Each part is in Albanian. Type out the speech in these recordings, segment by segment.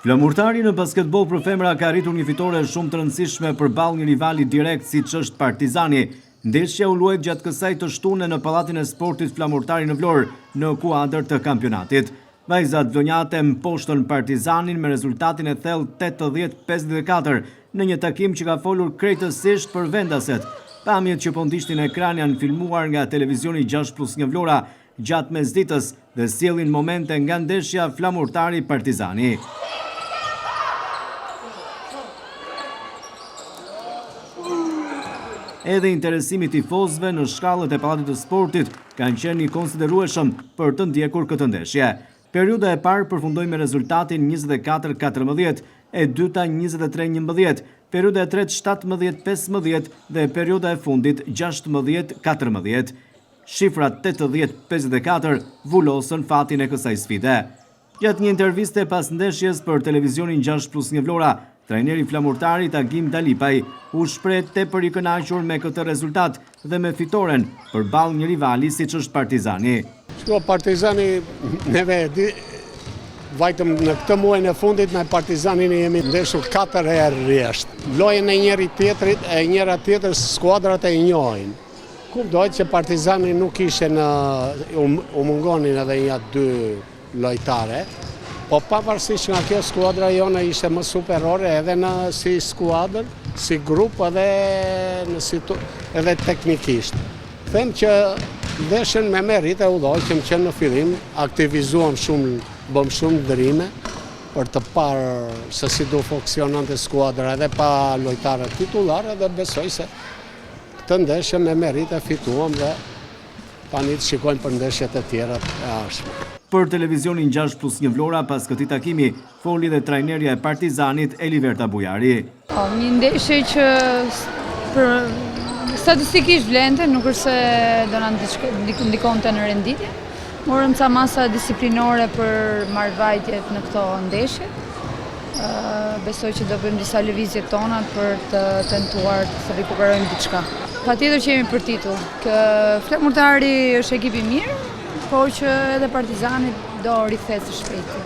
Flamurtari në basketbol për femra ka arritur një fitore shumë të rëndësishme përballë një rivali direkt siç është Partizani. Ndeshja u luajt gjatë kësaj të shtunë në Pallatin e Sportit Flamurtari në Vlorë në kuadër të kampionatit. Vajzat vlonjate mposhtën Partizanin me rezultatin e thellë 80-54 në një takim që ka folur krejtësisht për vendaset. Pamjet që po ndishtin në ekran janë filmuar nga televizioni 6+1 Vlora gjatë mesditës dhe sjellin momente nga ndeshja Flamurtari Partizani. Edhe interesimi tifozëve në shkallët e Pallatit të Sportit kanë qenë i konsiderueshëm për të ndjekur këtë ndeshje. Periudha e parë përfundoi me rezultatin 24-14, e dyta 23-11, periudha e tretë 17-15 dhe periudha e fundit 16-14. Shifrat 80-54 vulosën fatin e kësaj sfide. Gjatë një interviste pas ndeshjes për televizionin 6+1 Vlora, trajneri Flamurtari Tagim Dalipaj u shpreh tepër i kënaqur me këtë rezultat dhe me fitoren përballë një rivali siç është Partizani. Partizani neve vajtëm në këtë muaj në fundit me Partizanin jemi ndeshur 4 herë rresht. Lojën e njëri tjetrit e njëra tjetër skuadrat e njohin. Kuptohet që Partizani nuk ishte u mungonin edhe një 2 lojtare. Po pavarësisht nga kjo skuadra jone ishte më superore edhe si skuadër, si grup edhe teknikisht. Them që ndeshjen me merit e udhëheqëm që në fillim aktivizuam shumë, bëm shumë ndrime për të parë se si do funksionante skuadra edhe pa lojtarë titulare dhe besoj se këtë ndeshje me merit e fituam dhe tani të shikojmë për ndeshjet e tjera e ardhshme. Për televizionin 6+1 Vlora pas këtij takimi foli dhe trajnerja e Partizanit Eliverta Bujari. Një ndeshje që statistikisht vlente, nuk është se do na ndikonte në renditje. Morëm ca masa disiplinore për marrëvajtjet në këto ndeshje. Besoj që do bëjmë disa lëvizje tona për të tentuar të rikuperojmë diçka. Patjetër që jemi për titull. Flamurtari është ekip i mirë, po që edhe Partizani do rikthehet së shpejti.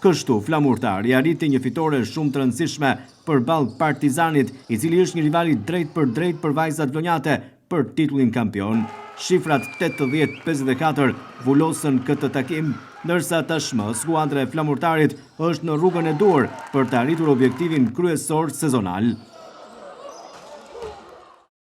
Kështu, Flamurtari arriti një fitore shumë të rëndësishme përballë Partizanit, i cili është një rivali drejt për vajzat vlonjate për titullin kampion. Shifrat 80-54 vulosën këtë takim, ndërsa tashmë skuadra e Flamurtarit është në rrugën e duhur për të arritur objektivin kryesor sezonal.